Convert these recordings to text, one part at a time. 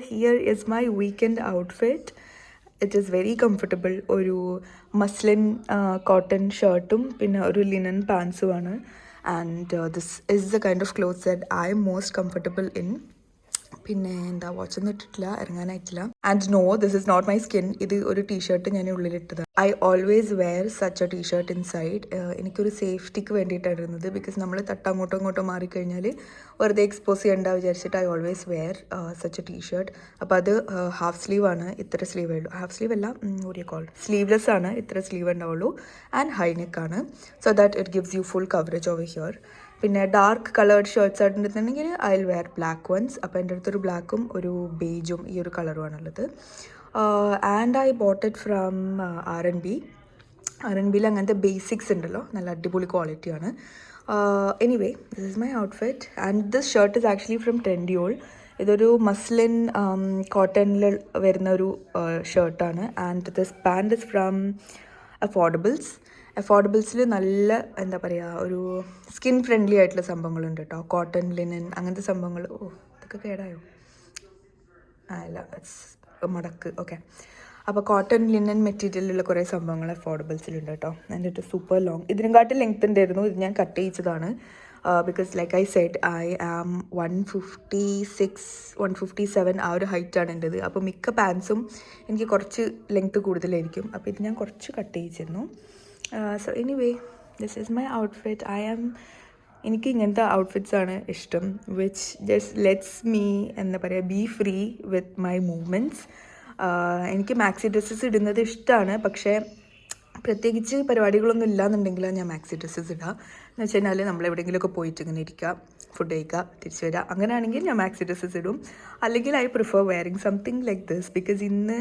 here is my weekend outfit. It is very comfortable. ഒരു muslin cotton ഷർട്ടും പിന്നെ ഒരു ലിനൻ പാൻസുമാണ്. And this is the kind of clothes that I am most comfortable in. പിന്നെ എന്താ വാച്ചൊന്നും ഇട്ടിട്ടില്ല, ഇറങ്ങാനായിട്ടില്ല. And no, this is not my skin. ഇത് ഒരു ടീഷർട്ട് ഞാൻ ഉള്ളിലിട്ടത്. I always wear such a t shirt inside. എനിക്കൊരു സേഫ്റ്റിക്ക് വേണ്ടിയിട്ടാണ് ഇരുന്നത്. ബിക്കോസ് നമ്മൾ അങ്ങോട്ടോ ഇങ്ങോട്ടോ മാറിക്കഴിഞ്ഞാൽ വെറുതെ എക്സ്പോസ് ചെയ്യേണ്ട വിചാരിച്ചിട്ട് I always wear such a T shirt. അപ്പോൾ അത് ഹാഫ് സ്ലീവ് ആണ്, ഇത്ര സ്ലീവേ ഉള്ളൂ. ഹാഫ് സ്ലീവ് അല്ല, സ്ലീവ്ലെസ് ആണ്, ഇത്ര സ്ലീവ് ഉണ്ടാവുള്ളൂ. ആൻഡ് ഹൈനെക്ക് ആണ്, so that it gives you full coverage over here. പിന്നെ ഡാർക്ക് കളേർഡ് ഷർട്ട്സ് ആയിട്ടുണ്ടെന്നുണ്ടെങ്കിൽ I will wear black ones. അപ്പോൾ എൻ്റെ അടുത്തൊരു ബ്ലാക്കും ഒരു ബേജും ഈ ഒരു കളറുമാണുള്ളത്. And I bought it from R&B. R&Bയിൽ അങ്ങനത്തെ ബേസിക്സ് ഉണ്ടല്ലോ, നല്ല അടിപൊളി ക്വാളിറ്റിയാണ്. Anyway, this is my outfit and this shirt is actually from Trendyol. ഇതൊരു മസ്ലിൻ കോട്ടണിൽ വരുന്ന ഒരു ഷർട്ടാണ്. And this pant is from അഫോർഡബിൾസിൽ നല്ല എന്താ പറയുക, ഒരു സ്കിൻ ഫ്രണ്ട്ലി ആയിട്ടുള്ള സംഭവങ്ങളുണ്ട് കേട്ടോ. കോട്ടൺ, ലിനൻ അങ്ങനത്തെ സംഭവങ്ങൾ. ഓ, ഇതൊക്കെ കേടായോ? അല്ല, മടക്ക്. ഓക്കെ, അപ്പോൾ കോട്ടൺ, ലിനൻ മെറ്റീരിയലുള്ള കുറേ സംഭവങ്ങൾ അഫോർഡബിൾസിലുണ്ട് കേട്ടോ. And it super long. ഇതിനെക്കാട്ടും ലെങ്ത് ഉണ്ടായിരുന്നു, ഇത് ഞാൻ കട്ട് ചെയ്തതാണ്. Because like I said, I am 156, 157 ആ ഒരു ഹൈറ്റാണ് എൻ്റെത്. അപ്പോൾ മിക്ക പാൻസും എനിക്ക് കുറച്ച് ലെങ്ത്ത് കൂടുതലായിരിക്കും. അപ്പോൾ ഇത് ഞാൻ കുറച്ച് കട്ട് ചെയ്തിരുന്നു. So anyway, this is my outfit. എനിക്ക് ഇങ്ങനത്തെ ഔട്ട്ഫിറ്റ്സ് ആണ് ഇഷ്ടം, വിച്ച് ജസ്റ്റ് ലെറ്റ്സ് മീ എന്താ പറയുക, B free with my movements. എനിക്ക് മാക്സി ഡ്രസ്സസ് ഇടുന്നത് ഇഷ്ടമാണ്, പക്ഷേ പ്രത്യേകിച്ച് പരിപാടികളൊന്നും ഇല്ലയെന്നുണ്ടെങ്കിലാണ് ഞാൻ മാക്സി ഡ്രസ്സസ് ഇടുക. എന്ന് വെച്ച് കഴിഞ്ഞാൽ നമ്മൾ എവിടെയെങ്കിലുമൊക്കെ പോയിട്ട് ഇങ്ങനെ ഇരിക്കുക, ഫുഡ് കഴിക്കുക, തിരിച്ചു വരിക, അങ്ങനെയാണെങ്കിൽ ഞാൻ മാക്സി ഡ്രസ്സസ് ഇടും. അല്ലെങ്കിൽ I prefer wearing something like this. Because ഇന്ന്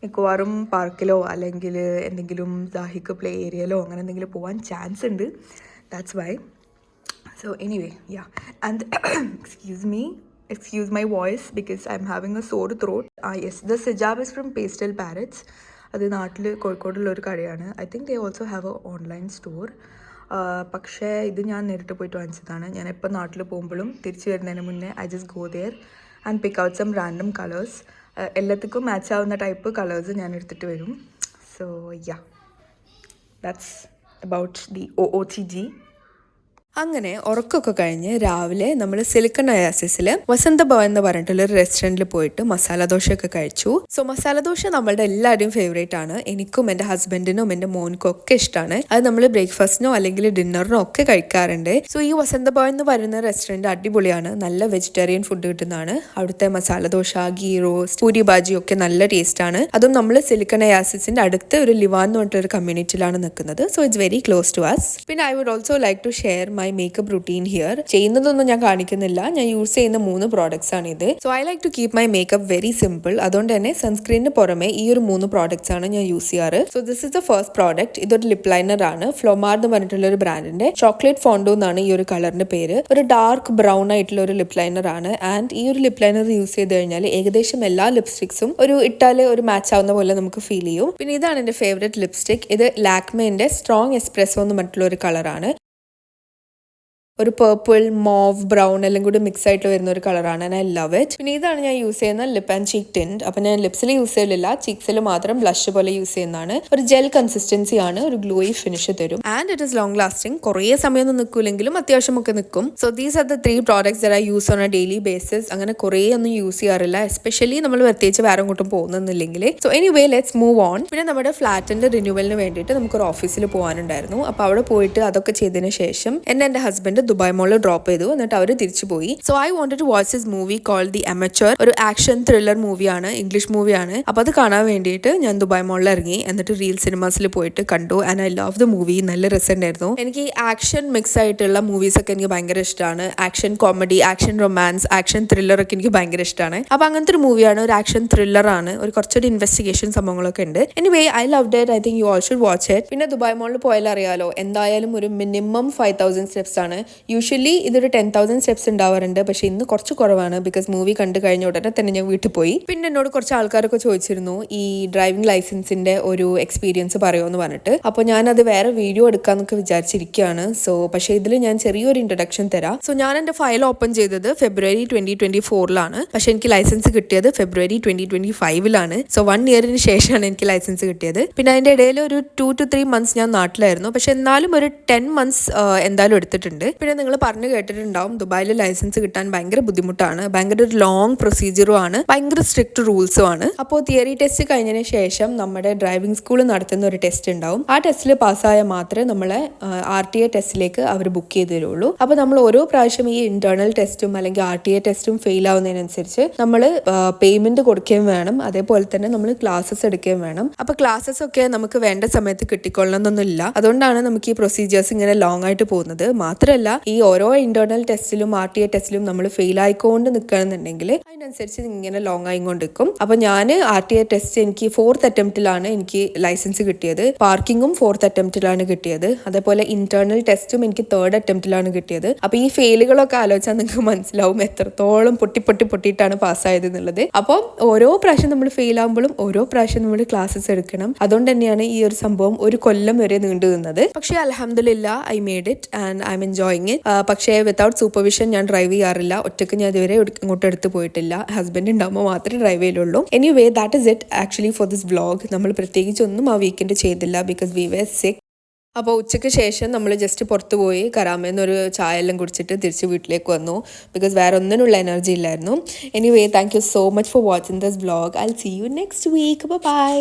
മിക്കവാറും പാർക്കിലോ അല്ലെങ്കിൽ എന്തെങ്കിലും ദാഹിക്ക് പ്ലേ ഏരിയയിലോ അങ്ങനെ എന്തെങ്കിലും പോകാൻ ചാൻസ് ഉണ്ട്. That's why. So anyway, yeah, and excuse my voice because I'm having a sore throat. Yes, this hijab is from Pastel Parrots. അത് നാട്ടിൽ കോഴിക്കോടുള്ളൊരു കടയാണ്. I think they also have A online store. പക്ഷേ ഇത് ഞാൻ നേരിട്ട് പോയിട്ട് വാങ്ങിച്ചതാണ്. ഞാൻ എപ്പോൾ നാട്ടിൽ പോകുമ്പോഴും തിരിച്ച് വരുന്നതിന് മുന്നേ I just go there and pick out some random colours. എല്ലാത്തിനും മാച്ച് ആവുന്ന ടൈപ്പ് കളേഴ്സ് ഞാൻ എടുത്തിട്ട് വരും. So yeah, that's about the OOTG. അങ്ങനെ ഉറക്കമൊക്കെ കഴിഞ്ഞ് രാവിലെ നമ്മൾ സിലിക്കൺ ഒയാസിസിൽ വസന്തഭവൻ എന്ന് പറഞ്ഞിട്ടുള്ളൊരു റെസ്റ്റോറൻറ്റിൽ പോയിട്ട് മസാല ദോശയൊക്കെ കഴിച്ചു. സോ മസാല ദോശ നമ്മളുടെ എല്ലാവരുടെയും ഫേവറേറ്റ് ആണ്. എനിക്കും എൻ്റെ ഹസ്ബൻഡിനും എൻ്റെ മോനിക്കും ഒക്കെ ഇഷ്ടമാണ്. അത് നമ്മൾ ബ്രേക്ക്ഫാസ്റ്റിനോ അല്ലെങ്കിൽ ഡിന്നറിനോ ഒക്കെ കഴിക്കാറുണ്ട്. സോ ഈ വസന്തഭവൻ എന്ന് പറയുന്ന റെസ്റ്റോറൻറ്റ് അടിപൊളിയാണ്. നല്ല വെജിറ്റേറിയൻ ഫുഡ് കിട്ടുന്നതാണ്. അവിടുത്തെ മസാല ദോശ, ഗീ റോസ്റ്റ്, പൂരി ബാജി ഒക്കെ നല്ല ടേസ്റ്റാണ്. അതും നമ്മൾ സിലിക്കൺ ഒയാസിസിൻ്റെ അടുത്ത് ഒരു ലിവാൻ എന്ന് പറഞ്ഞിട്ടൊരു കമ്മ്യൂണിറ്റിയിലാണ് നിൽക്കുന്നത്. So it's very close to us. പിന്നെ I would also like to share my makeup routine here. ചെയ്യുന്നതൊന്നും ഞാൻ കാണിക്കുന്നില്ല, ഞാൻ യൂസ് ചെയ്യുന്ന 3 പ്രോഡക്ട്സ് ആണ് ഇത്. So I like to keep my makeup very simple. അതുകൊണ്ട് തന്നെ സൺസ്ക്രീനിന് പുറമെ ഈ ഒരു 3 പ്രോഡക്ട്സ് ആണ് ഞാൻ യൂസ് ചെയ്യാറ്. So this is the first product. ഇതൊരു ലിപ് ലൈനർ ആണ്. ഫ്ലോമാർ എന്ന് പറഞ്ഞിട്ടുള്ള ഒരു ബ്രാൻഡിന്റെ ചോക്ലേറ്റ് ഫോണ്ടോ എന്നാണ് ഈ ഒരു കളറിന്റെ പേര്. ഒരു ഡാർക്ക് ബ്രൗൺ ആയിട്ടുള്ള ഒരു ലിപ് ലൈനർ ആണ്. ആൻഡ് ഈ ഒരു ലിപ് ലൈനർ യൂസ് ചെയ്ത് കഴിഞ്ഞാൽ ഏകദേശം എല്ലാ ലിപ്സ്റ്റിക്സും ഇട്ടാല് ഒരു മാച്ച് ആവുന്ന പോലെ നമുക്ക് ഫീൽ ചെയ്യും. പിന്നെ ഇതാണ് എന്റെ ഫേവറേറ്റ് ലിപ്സ്റ്റിക്. ഇത് ലാക്മേന്റെ സ്ട്രോങ് എസ്പ്രെസോ എന്ന് പറഞ്ഞിട്ടുള്ള ഒരു കളറാണ്. ഒരു പേർപ്പിൾ, മോവ്, ബ്രൗൺ എല്ലാം കൂടി മിക്സ് ആയിട്ട് വരുന്ന ഒരു കളറാണ്. I love it. പിന്നെ ഇതാണ് ഞാൻ യൂസ് ചെയ്യുന്ന ലിപ്പ് ആൻഡ് ചീക്ക് ടിൻറ്റ്. അപ്പം ഞാൻ ലിപ്സിൽ യൂസ് ചെയ്യലില്ല, ചീക്സിൽ മാത്രം ബ്ലഷ് പോലെ യൂസ് ചെയ്യുന്നതാണ്. ഒരു ജെൽ കൺസിസ്റ്റൻസി ആണ്, ഒരു ഗ്ലോയി ഫിനിഷ് തരും. And it is long lasting. കുറേ സമയമൊന്നും നിൽക്കില്ലെങ്കിലും അത്യാവശ്യം ഒക്കെ നിൽക്കും. So these are the 3 products that I use on A daily basis. അങ്ങനെ കുറേ ഒന്നും യൂസ് ചെയ്യാറില്ല, എസ്പെഷ്യലി നമ്മൾ പ്രത്യേകിച്ച് വേറെ അങ്ങോട്ടും പോകുന്നില്ലെങ്കിൽ. So anyway, let's move on. പിന്നെ നമ്മുടെ ഫ്ലാറ്റിന്റെ റിന്യൂവലിന് വേണ്ടിയിട്ട് നമുക്കൊരു ഓഫീസിൽ പോകാനുണ്ടായിരുന്നു. അപ്പോൾ അവിടെ പോയിട്ട് അതൊക്കെ ചെയ്തതിന് ശേഷം എൻ്റെ ഹസ്ബൻഡ് ദുബായ് മോളിൽ ഡ്രോപ്പ് ചെയ്തു. എന്നിട്ട് അവർ തിരിച്ചു പോയി. So I wanted to watch this movie called the Amateur. ഒരു ആക്ഷൻ ത്രില്ലർ മൂവിയാണ്, ഇംഗ്ലീഷ് മൂവിയാണ്. അപ്പോൾ അത് കാണാൻ വേണ്ടിയിട്ട് ഞാൻ ദുബായ് മോളിൽ ഇറങ്ങി. എന്നിട്ട് റിയൽ സിനിമാസിൽ പോയിട്ട് കണ്ടു. And I love the movie. നല്ല രസമുണ്ടായിരുന്നു. എനിക്ക് ഈ ആക്ഷൻ മിക്സ് ആയിട്ടുള്ള മൂവീസ് ഒക്കെ എനിക്ക് ഭയങ്കര ഇഷ്ടമാണ്. Action comedy, action romance, action thriller ഒക്കെ എനിക്ക് ഭയങ്കര ഇഷ്ടമാണ്. അപ്പോൾ അങ്ങനത്തെ ഒരു മൂവിയാണ്, ഒരു ആക്ഷൻ ത്രില്ലർ ആണ്. ഒരു കുറച്ചൊരു ഇൻവെസ്റ്റിഗേഷൻ സംഭവങ്ങളൊക്കെ ഉണ്ട്. Anyway, I love it. I think you all should watch it. പിന്നെ ദുബായ് മോളിൽ പോയാൽ അറിയാലോ, എന്തായാലും ഒരു മിനിമം 5000 സ്റ്റെപ്സ് ആണ് യൂഷ്വലി ഇതൊരു 10,000 സ്റ്റെപ്സ് ഉണ്ടാവാറുണ്ട്, പക്ഷേ ഇന്ന് കുറച്ച് കുറവാണ്. ബിക്കോസ് മൂവി കണ്ടു കഴിഞ്ഞ ഉടനെ തന്നെ ഞാൻ വീട്ടിൽ പോയി. പിന്നെ എന്നോട് കുറച്ച് ആൾക്കാരൊക്കെ ചോദിച്ചിരുന്നു ഈ ഡ്രൈവിംഗ് ലൈസൻസിന്റെ ഒരു എക്സ്പീരിയൻസ് പറയുമെന്ന് പറഞ്ഞിട്ട്. അപ്പോൾ ഞാനത് വേറെ വീഡിയോ എടുക്കാമെന്നൊക്കെ വിചാരിച്ചിരിക്കുകയാണ്. പക്ഷേ ഇതിൽ ഞാൻ ചെറിയൊരു ഇൻട്രഡക്ഷൻ തരാം. ഞാൻ എൻ്റെ ഫയൽ ഓപ്പൺ ചെയ്തത് ഫെബ്രുവരി 2024 പക്ഷേ എനിക്ക് ലൈസൻസ് കിട്ടിയത് ഫെബ്രുവരി 2025 1 ഇയറിന് ശേഷമാണ് എനിക്ക് ലൈസൻസ് കിട്ടിയത്. പിന്നെ അതിൻ്റെ ഇടയിൽ ഒരു 2 to 3 months ഞാൻ നാട്ടിലായിരുന്നു. പക്ഷെ എന്നാലും ഒരു 10 months എന്തായാലും എടുത്തിട്ടുണ്ട്. പിന്നെ നിങ്ങൾ പറഞ്ഞു കേട്ടിട്ടുണ്ടാവും ദുബായിൽ ലൈസൻസ് കിട്ടാൻ ഭയങ്കര ബുദ്ധിമുട്ടാണ്, ഭയങ്കര ഒരു ലോങ് പ്രൊസീജിയറും ആണ്, ഭയങ്കര സ്ട്രിക്റ്റ് റൂൾസും ആണ്. അപ്പോൾ തിയറി ടെസ്റ്റ് കഴിഞ്ഞതിന് ശേഷം നമ്മുടെ ഡ്രൈവിംഗ് സ്കൂൾ നടത്തുന്ന ഒരു ടെസ്റ്റ് ഉണ്ടാവും. ആ ടെസ്റ്റിൽ പാസ്സായാൽ മാത്രമേ നമ്മളെ RTA ടെസ്റ്റിലേക്ക് അവർ ബുക്ക് ചെയ്ത് തരുള്ളൂ. അപ്പോൾ നമ്മൾ ഓരോ പ്രാവശ്യം ഈ ഇന്റേണൽ ടെസ്റ്റും അല്ലെങ്കിൽ RTA ടെസ്റ്റും ഫെയിൽ ആവുന്നതിനനുസരിച്ച് നമ്മൾ പേയ്മെന്റ് കൊടുക്കുകയും വേണം. അതേപോലെ തന്നെ നമ്മൾ ക്ലാസ്സസ് എടുക്കുകയും വേണം. അപ്പോൾ ക്ലാസ്സസ് ഒക്കെ നമുക്ക് വേണ്ട സമയത്ത് കിട്ടിക്കൊള്ളണമെന്നൊന്നുമില്ല. അതുകൊണ്ടാണ് നമുക്ക് ഈ പ്രൊസീജിയേഴ്സ് ഇങ്ങനെ ലോങ് ആയിട്ട് പോകുന്നത്. മാത്രമല്ല ഈ ഓരോ ഇന്റേണൽ ടെസ്റ്റിലും RTA ടെസ്റ്റിലും നമ്മൾ ഫെയിൽ ആയിക്കൊണ്ട് നിൽക്കുകയാണെന്നുണ്ടെങ്കിൽ അതിനനുസരിച്ച് ഇങ്ങനെ ലോങ് ആയിക്കൊണ്ട് നിൽക്കും. അപ്പോൾ ഞാൻ RTA ടെസ്റ്റ് എനിക്ക് 4th അറ്റംപ്റ്റിലാണ് എനിക്ക് ലൈസൻസ് കിട്ടിയത്. പാർക്കിങ്ങും 4th അറ്റംപ്റ്റിലാണ് കിട്ടിയത്. അതേപോലെ ഇന്റേണൽ ടെസ്റ്റും എനിക്ക് 3rd അറ്റംപ്റ്റിലാണ് കിട്ടിയത്. അപ്പോൾ ഈ ഫെയിലുകളൊക്കെ ആലോചിച്ചാൽ നിങ്ങൾക്ക് മനസ്സിലാവും എത്രത്തോളം പൊട്ടിയിട്ടാണ് പാസ്സായത് എന്നുള്ളത്. അപ്പോൾ ഓരോ പ്രാവശ്യം നമ്മൾ ഫെയിൽ ആകുമ്പോഴും ഓരോ പ്രാവശ്യം നമ്മൾ ക്ലാസ്സസ് എടുക്കണം. അതുകൊണ്ട് തന്നെയാണ് ഈ ഒരു സംഭവം ഒരു കൊല്ലം വരെ നീണ്ടു നിന്നത്. പക്ഷേ അൽഹംദുലില്ലാ I made it and I M enjoying it. പക്ഷേ വിത്തൗട്ട് സൂപ്പർവിഷൻ ഞാൻ ഡ്രൈവ് ചെയ്യാറില്ല. ഒറ്റയ്ക്ക് ഞാൻ ഇതുവരെ ഇങ്ങോട്ട് എടുത്ത് പോയിട്ടില്ല. ഹസ്ബൻഡ് ഉണ്ടാകുമ്പോൾ മാത്രമേ ഡ്രൈവ് ചെയ്യുള്ളൂ. Anyway that is it actually for this vlog. നമ്മൾ പ്രത്യേകിച്ച് ഒന്നും ആ വീക്കെൻഡ് ചെയ്തില്ല ബിക്കോസ് വി വേർ സിക്ക്. അപ്പോൾ ഉച്ചയ്ക്ക് ശേഷം നമ്മൾ ജസ്റ്റ് പുറത്ത് പോയി കരാമേന്നൊരു ചായ എല്ലാം കുടിച്ചിട്ട് തിരിച്ച് വീട്ടിലേക്ക് വന്നു. ബിക്കോസ് വേറെ ഒന്നിനുള്ള എനർജി ഇല്ലായിരുന്നു. Anyway thank you so much for watching this vlog. I will see you next week. By.